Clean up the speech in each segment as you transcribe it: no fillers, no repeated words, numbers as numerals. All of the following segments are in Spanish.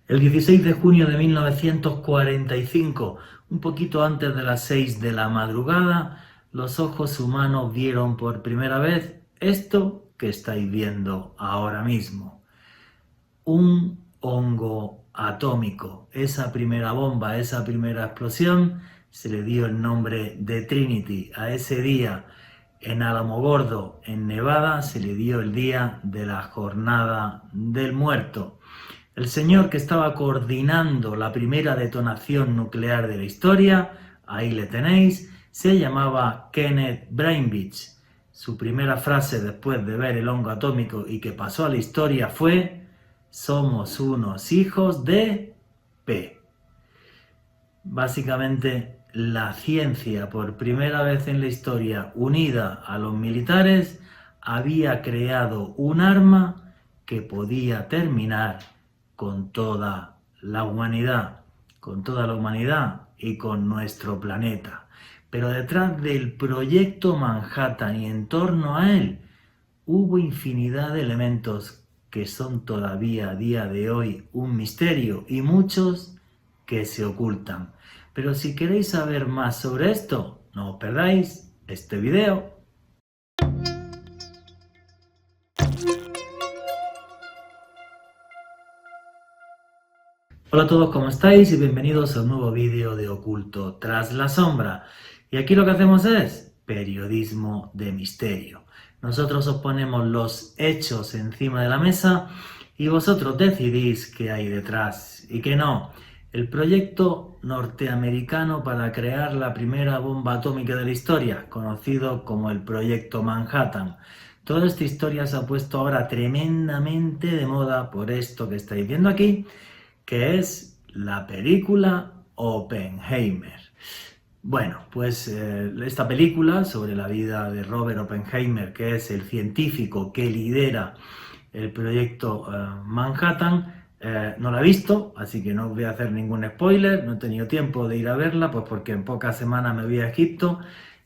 El 16 de junio de 1945, un poquito antes de las 6 de la madrugada, los ojos humanos vieron por primera vez esto que estáis viendo ahora mismo. Un hongo atómico. Esa primera bomba, esa primera explosión, se le dio el nombre de Trinity. A ese día, en Alamogordo, en Nevada, se le dio el día de la Jornada del Muerto. El señor que estaba coordinando la primera detonación nuclear de la historia, ahí le tenéis, se llamaba Kenneth Bromwich. Su primera frase después de ver el hongo atómico y que pasó a la historia fue: somos unos hijos de P. Básicamente, la ciencia, por primera vez en la historia unida a los militares, había creado un arma que podía terminar con toda la humanidad y con nuestro planeta. Pero detrás del proyecto Manhattan y en torno a él hubo infinidad de elementos que son todavía a día de hoy un misterio y muchos que se ocultan. Pero si queréis saber más sobre esto, no os perdáis este video. Hola a todos, ¿cómo estáis? Y bienvenidos a un nuevo vídeo de Oculto tras la sombra. Y aquí lo que hacemos es periodismo de misterio. Nosotros os ponemos los hechos encima de la mesa y vosotros decidís qué hay detrás y qué no. El proyecto norteamericano para crear la primera bomba atómica de la historia, conocido como el Proyecto Manhattan. Toda esta historia se ha puesto ahora tremendamente de moda por esto que estáis viendo aquí, que es la película Oppenheimer. Bueno, pues esta película sobre la vida de Robert Oppenheimer, que es el científico que lidera el proyecto Manhattan, no la he visto, así que no os voy a hacer ningún spoiler, no he tenido tiempo de ir a verla, pues porque en pocas semanas me voy a Egipto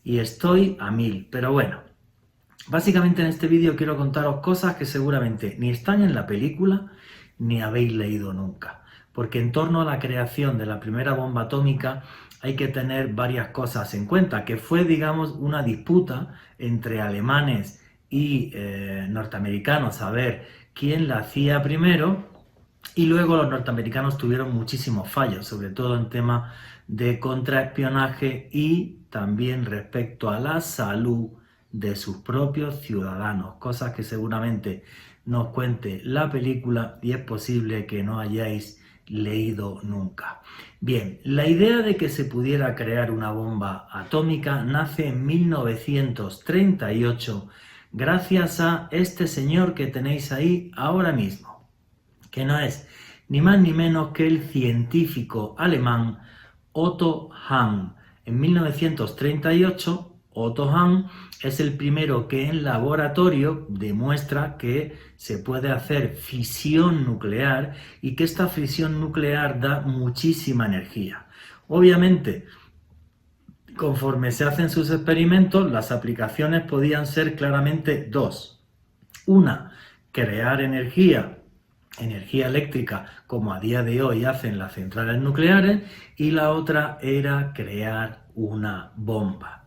y estoy a 1000, pero bueno. Básicamente en este vídeo quiero contaros cosas que seguramente ni están en la película ni habéis leído nunca. Porque en torno a la creación de la primera bomba atómica hay que tener varias cosas en cuenta, que fue, digamos, una disputa entre alemanes y norteamericanos a ver quién la hacía primero, y luego los norteamericanos tuvieron muchísimos fallos, sobre todo en tema de contraespionaje y también respecto a la salud de sus propios ciudadanos, cosas que seguramente nos cuente la película y es posible que no hayáis leído nunca. Bien, la idea de que se pudiera crear una bomba atómica nace en 1938 gracias a este señor que tenéis ahí ahora mismo, que no es ni más ni menos que el científico alemán Otto Hahn. En 1938, Otto Hahn es el primero que en laboratorio demuestra que se puede hacer fisión nuclear y que esta fisión nuclear da muchísima energía. Obviamente, conforme se hacen sus experimentos, las aplicaciones podían ser claramente dos. Una, crear energía eléctrica, como a día de hoy hacen las centrales nucleares, y la otra era crear una bomba.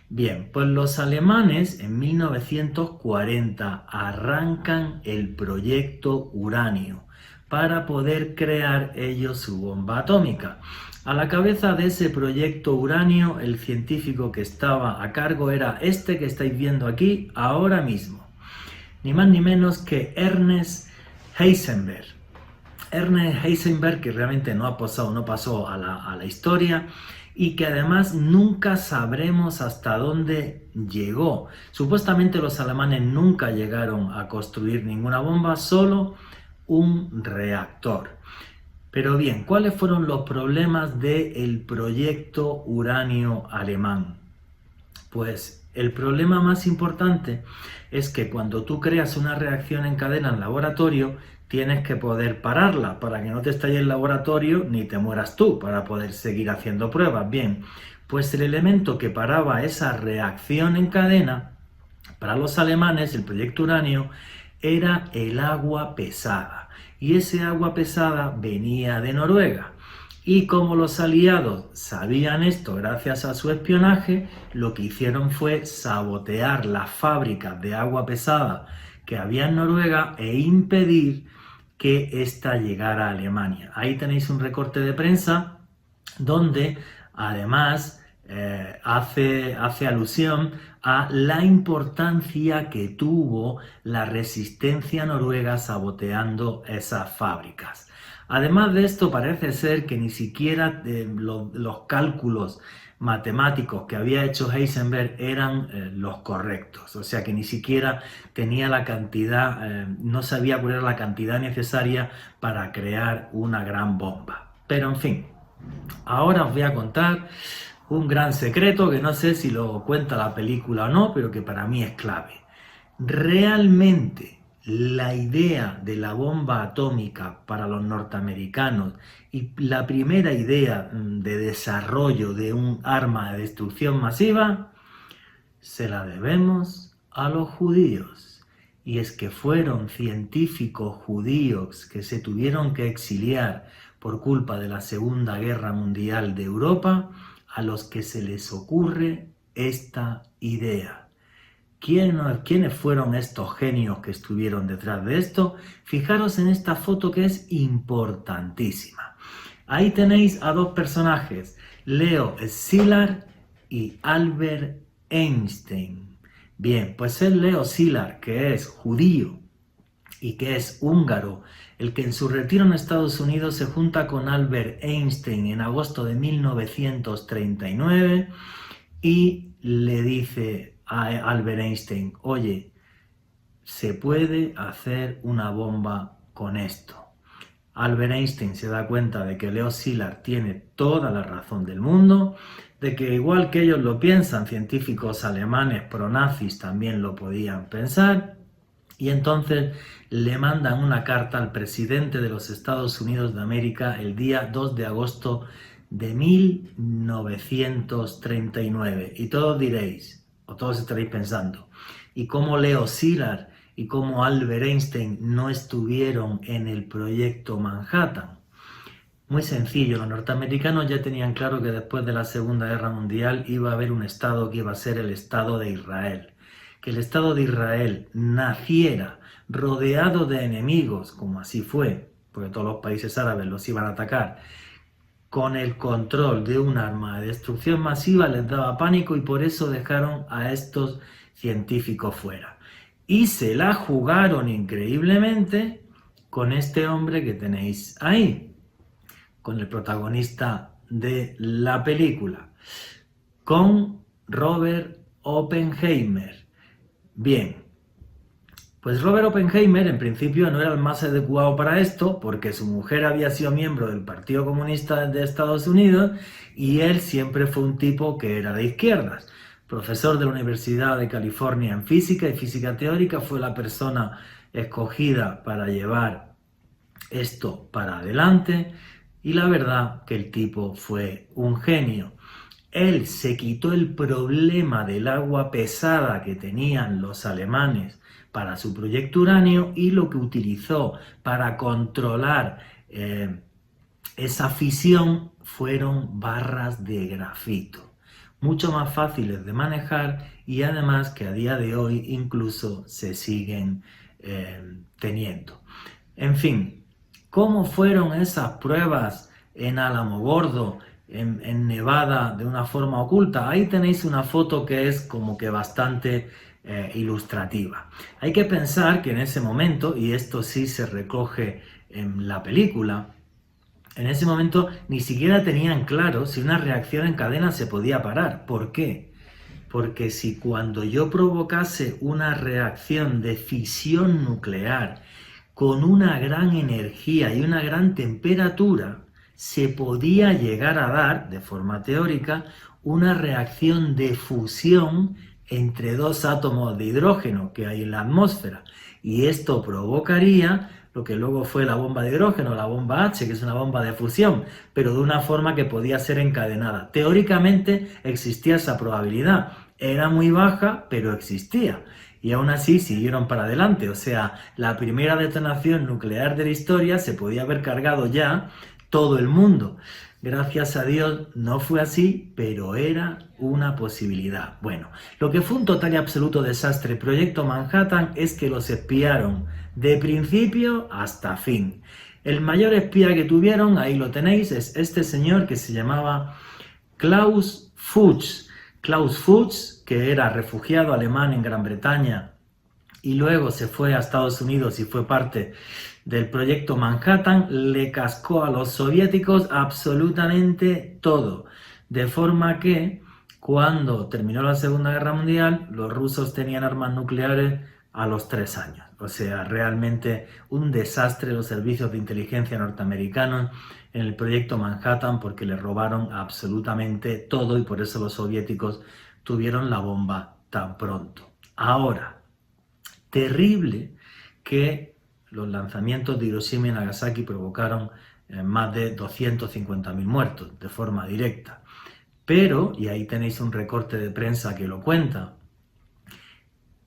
Bien, pues los alemanes en 1940 arrancan el proyecto Uranio para poder crear ellos su bomba atómica. A la cabeza de ese proyecto Uranio, el científico que estaba a cargo era este que estáis viendo aquí ahora mismo. Ni más ni menos que Ernest Heisenberg. Ernest Heisenberg, que realmente no pasó a la historia y que además nunca sabremos hasta dónde llegó. Supuestamente los alemanes nunca llegaron a construir ninguna bomba, solo un reactor. Pero bien, ¿cuáles fueron los problemas del proyecto Uranio alemán? Pues el problema más importante es que cuando tú creas una reacción en cadena en laboratorio, tienes que poder pararla para que no te estalle el laboratorio ni te mueras tú, para poder seguir haciendo pruebas. Bien, pues el elemento que paraba esa reacción en cadena, para los alemanes, el proyecto Uranio, era el agua pesada. y ese agua pesada venía de Noruega. Y como los aliados sabían esto gracias a su espionaje, lo que hicieron fue sabotear las fábricas de agua pesada que había en Noruega e impedir que ésta llegara a Alemania. Ahí tenéis un recorte de prensa donde además hace alusión a la importancia que tuvo la resistencia noruega saboteando esas fábricas. Además de esto, parece ser que ni siquiera los cálculos matemáticos que había hecho Heisenberg eran los correctos, o sea que ni siquiera tenía la cantidad, no sabía cuál era la cantidad necesaria para crear una gran bomba. Pero en fin, ahora os voy a contar un gran secreto que no sé si lo cuenta la película o no, pero que para mí es clave. Realmente la idea de la bomba atómica para los norteamericanos y la primera idea de desarrollo de un arma de destrucción masiva se la debemos a los judíos. Y es que fueron científicos judíos que se tuvieron que exiliar por culpa de la Segunda Guerra Mundial de Europa a los que se les ocurre esta idea. ¿Quiénes fueron estos genios que estuvieron detrás de esto? Fijaros en esta foto que es importantísima. Ahí tenéis a dos personajes, Leo Szilard y Albert Einstein. Bien, pues es Leo Szilard, que es judío y que es húngaro, el que en su retiro en Estados Unidos se junta con Albert Einstein en agosto de 1939 y le dice a Albert Einstein: oye, se puede hacer una bomba con esto. Albert Einstein se da cuenta de que Leo Szilard tiene toda la razón del mundo, de que igual que ellos lo piensan, científicos alemanes pronazis también lo podían pensar, y entonces le mandan una carta al presidente de los Estados Unidos de América el día 2 de agosto de 1939. Y todos diréis, o todos estaréis pensando, ¿y cómo Leo Szilard y cómo Albert Einstein no estuvieron en el proyecto Manhattan? Muy sencillo, los norteamericanos ya tenían claro que después de la Segunda Guerra Mundial iba a haber un estado que iba a ser el Estado de Israel. Que el Estado de Israel naciera rodeado de enemigos, como así fue, porque todos los países árabes los iban a atacar, con el control de un arma de destrucción masiva, les daba pánico y por eso dejaron a estos científicos fuera. Y se la jugaron increíblemente con este hombre que tenéis ahí, con el protagonista de la película, con Robert Oppenheimer. Bien, pues Robert Oppenheimer en principio no era el más adecuado para esto porque su mujer había sido miembro del Partido Comunista de Estados Unidos y él siempre fue un tipo que era de izquierdas. Profesor de la Universidad de California en física y física teórica, fue la persona escogida para llevar esto para adelante y la verdad que el tipo fue un genio. Él se quitó el problema del agua pesada que tenían los alemanes para su proyecto uranio y lo que utilizó para controlar esa fisión fueron barras de grafito, mucho más fáciles de manejar y además que a día de hoy incluso se siguen teniendo. En fin, ¿cómo fueron esas pruebas en Alamogordo, en Nevada, de una forma oculta? Ahí tenéis una foto que es como que bastante ilustrativa. Hay que pensar que en ese momento, y esto sí se recoge en la película, en ese momento ni siquiera tenían claro si una reacción en cadena se podía parar. ¿Por qué? Porque si cuando yo provocase una reacción de fisión nuclear con una gran energía y una gran temperatura, se podía llegar a dar, de forma teórica, una reacción de fusión entre dos átomos de hidrógeno que hay en la atmósfera. Y esto provocaría lo que luego fue la bomba de hidrógeno, la bomba H, que es una bomba de fusión, pero de una forma que podía ser encadenada. Teóricamente existía esa probabilidad. Era muy baja, pero existía. y aún así siguieron para adelante. O sea, la primera detonación nuclear de la historia se podía haber cargado ya todo el mundo. Gracias a Dios no fue así, pero era una posibilidad. Bueno, lo que fue un total y absoluto desastre Proyecto Manhattan es que los espiaron de principio hasta fin. El mayor espía que tuvieron, ahí lo tenéis, es este señor que se llamaba Klaus Fuchs. Klaus Fuchs, que era refugiado alemán en Gran Bretaña y luego se fue a Estados Unidos y fue parte del Proyecto Manhattan, le cascó a los soviéticos absolutamente todo. De forma que cuando terminó la Segunda Guerra Mundial, los rusos tenían armas nucleares a los 3 años. O sea, realmente un desastre los servicios de inteligencia norteamericanos en el Proyecto Manhattan porque le robaron absolutamente todo y por eso los soviéticos tuvieron la bomba tan pronto. Ahora, terrible que los lanzamientos de Hiroshima y Nagasaki provocaron más de 250.000 muertos de forma directa. Pero, y ahí tenéis un recorte de prensa que lo cuenta,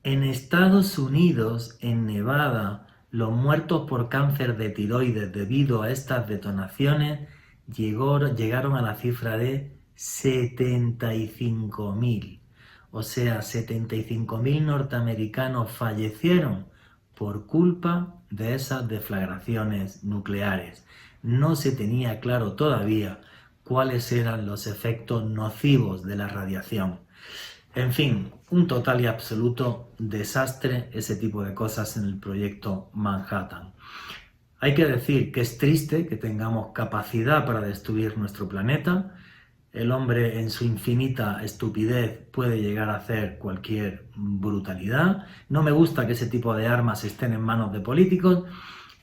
en Estados Unidos, en Nevada, los muertos por cáncer de tiroides debido a estas detonaciones llegaron a la cifra de 75.000. O sea, 75.000 norteamericanos fallecieron por culpa de esas deflagraciones nucleares. No se tenía claro todavía cuáles eran los efectos nocivos de la radiación. En fin, un total y absoluto desastre ese tipo de cosas en el Proyecto Manhattan. Hay que decir que es triste que tengamos capacidad para destruir nuestro planeta. El hombre en su infinita estupidez puede llegar a hacer cualquier brutalidad. No me gusta que ese tipo de armas estén en manos de políticos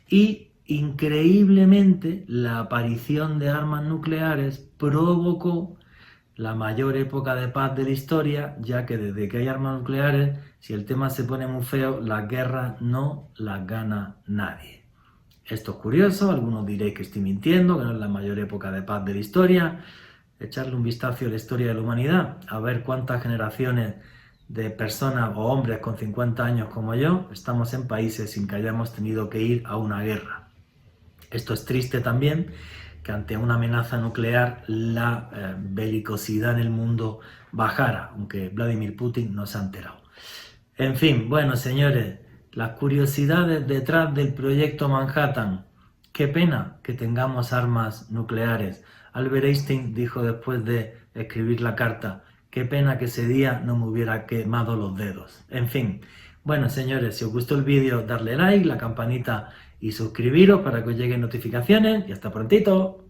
y increíblemente la aparición de armas nucleares provocó la mayor época de paz de la historia, ya que desde que hay armas nucleares, si el tema se pone muy feo, las guerras no las gana nadie. Esto es curioso, algunos diréis que estoy mintiendo, que no es la mayor época de paz de la historia. Echarle un vistazo a la historia de la humanidad, a ver cuántas generaciones de personas o hombres con 50 años como yo estamos en países sin que hayamos tenido que ir a una guerra. Esto es triste también, que ante una amenaza nuclear la belicosidad en el mundo bajara, aunque Vladimir Putin no se ha enterado. En fin, bueno señores, las curiosidades detrás del Proyecto Manhattan. Qué pena que tengamos armas nucleares. Albert Einstein dijo después de escribir la carta, qué pena que ese día no me hubiera quemado los dedos. En fin, bueno señores, si os gustó el vídeo, darle like, la campanita y suscribiros para que os lleguen notificaciones y hasta prontito.